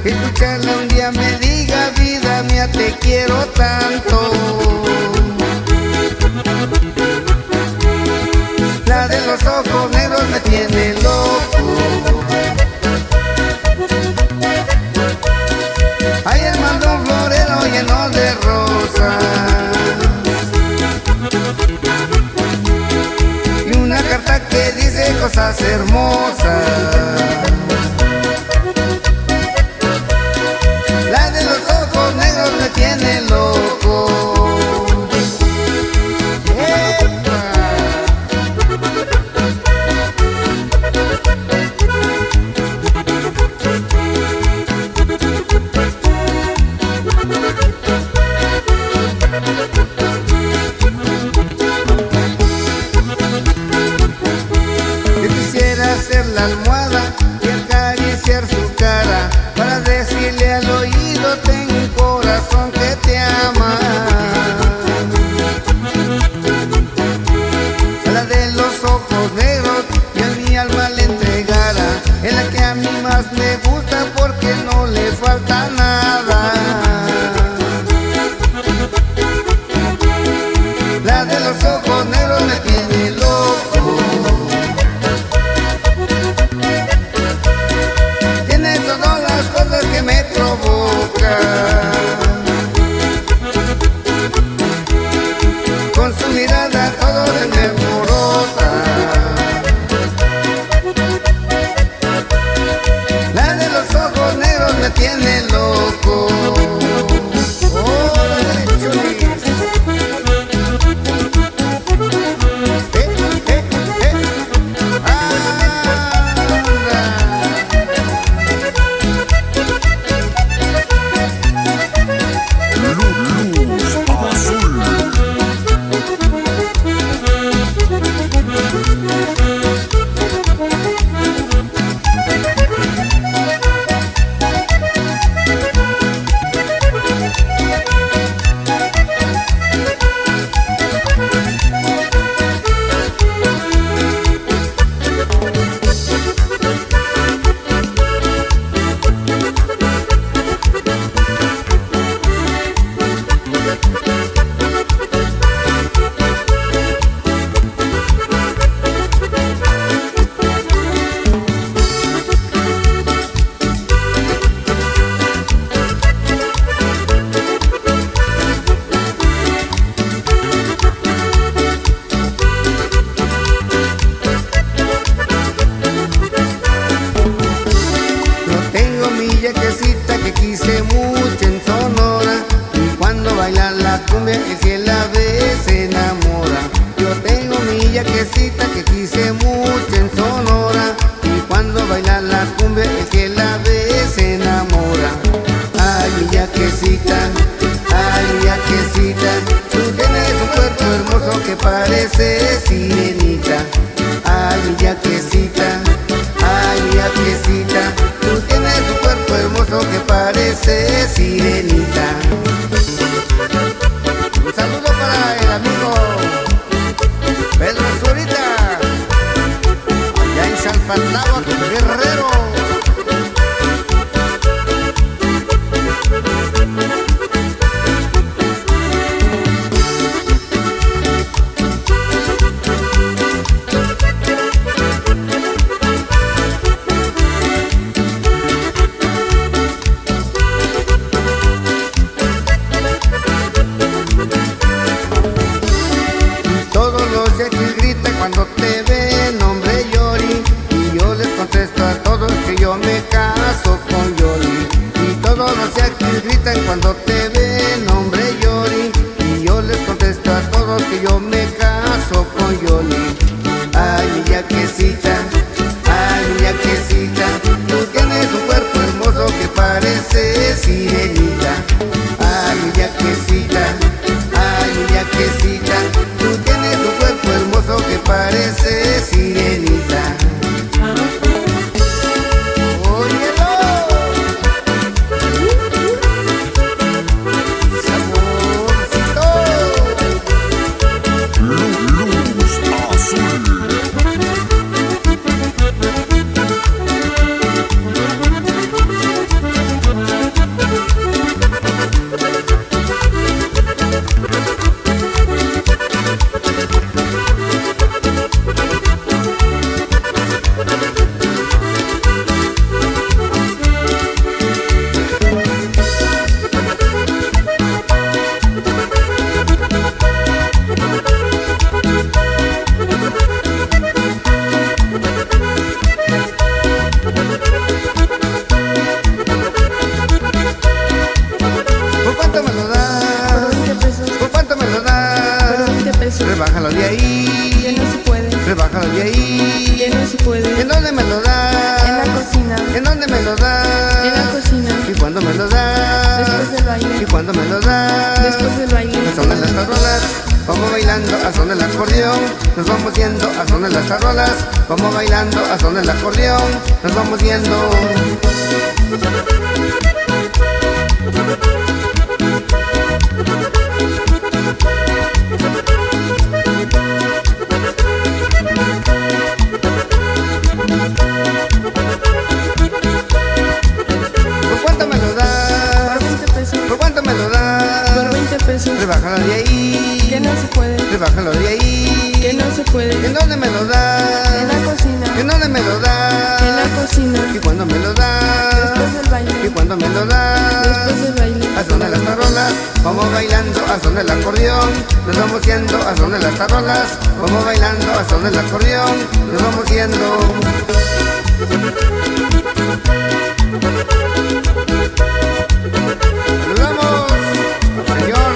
Escucharla un día me diga, vida mía, te quiero tanto. La de los ojos negros me tiene loco. Ayer mandó un florero lleno de rosas y una carta que dice cosas hermosas. La de los ojos negros me tiene loco. Yo quisiera ser la almohada y acariciar su cara para decirle al oído, tengo un corazón que te ama. La de los ojos negros y a mi alma le entregara, es la que a mí más me gusta porque no le falta nada. La de los ojos negros me tiene loco. Tiene todas las cosas que me provocan. Con su mirada todo se me alborota. La de los ojos negros me tiene loco. Que quise mucho en Sonora, y cuando baila la cumbia el que la ve se enamora. Yo tengo mi yaquecita que quise mucho en Sonora, y cuando baila la cumbia el que la ve se enamora. Ay, mi yaquecita, tú tienes un cuerpo hermoso que parece sirenita. Ay, mi yaquecita, tú tienes un cuerpo hermoso que parece sirenita. Un saludo para el amigo Pedro Zurita, allá en Chalpatagua, Guerrero. Cuando te ven, hombre Yori, y yo les contesto a todos que yo me caso con Yori. Y todos los yaquis gritan cuando te ven, hombre Yori, y yo les contesto a todos que yo me caso con Yori. Ay, mi yaquecita, tú tienes un cuerpo hermoso que parece sirenita. Ay, mi yaquecita, tú tienes un cuerpo hermoso que parece sirenita. ¡Óyelo! ¡Saborcito! Luz azul. rebájalo de ahí, que no se puede, rebájalo de ahí, que no se puede. ¿En dónde me lo das? En la cocina, ¿En dónde me lo das? en la cocina. ¿Y cuándo me lo das? Después del baile, ¿Y cuándo me lo das? después del baile. A son de las tarolas, vamos bailando a son del acordeón. Nos vamos yendo a son de las tarolas, vamos bailando a son del acordeón. Nos vamos yendo. ¿Por cuánto me lo das? Por 20 pesos, ¿Por cuánto me lo das? por 20 pesos. Rebájalo de ahí, Que no se puede, rebájalo de ahí. que no se puede. ¿En dónde me lo das? En la cocina, ¿En dónde me lo das? en la cocina. ¿Y cuándo me lo das? Después del ¿Y baile, cuándo me lo das? después del baile. A son de las tarolas, vamos bailando a son del acordeón. Nos vamos yendo a son de las tarolas, vamos bailando a son del acordeón. Nos vamos yendo. Saludamos al señor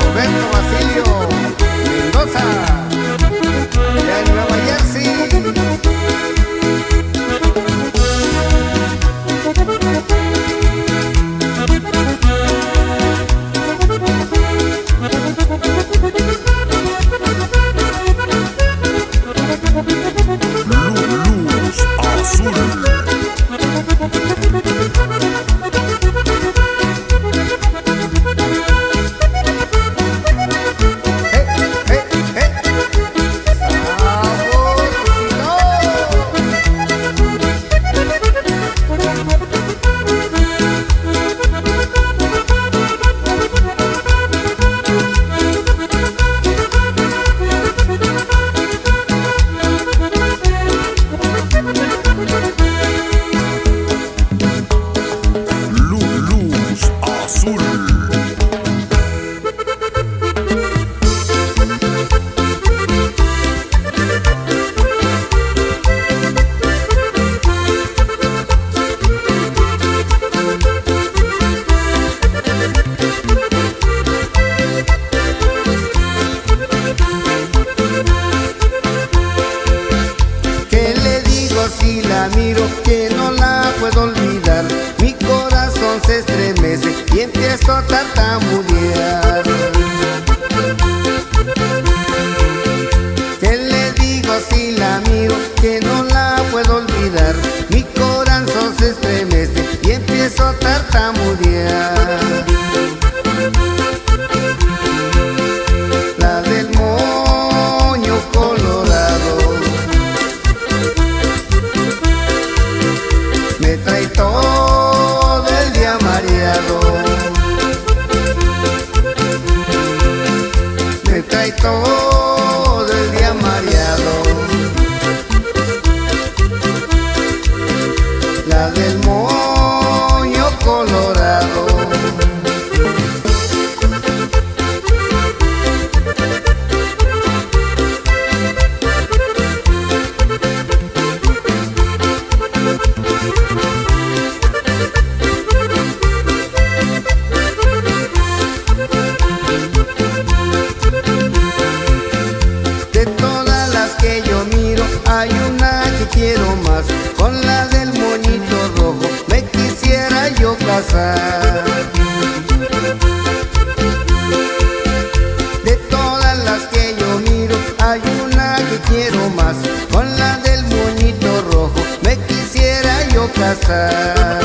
Roberto Basilio Mendoza, allá en Nueva Jersey. Luz azul. Luz azul. ¿Qué le digo si la miro que no la puedo olvidar? Mi corazón se estremece y empiezo a tartamudear. ¿Qué le digo si la miro que no la puedo olvidar? Mi corazón se estremece y empiezo a tartamudear. La del moño colorado me trae todo el día mareado, me trae todo el día mareado. La del moño colorado. De todas las que yo miro, hay una que quiero más. Con la del moñito rojo me quisiera yo casar. De todas las que yo miro, hay una que quiero más. Con la del moñito rojo me quisiera yo casar.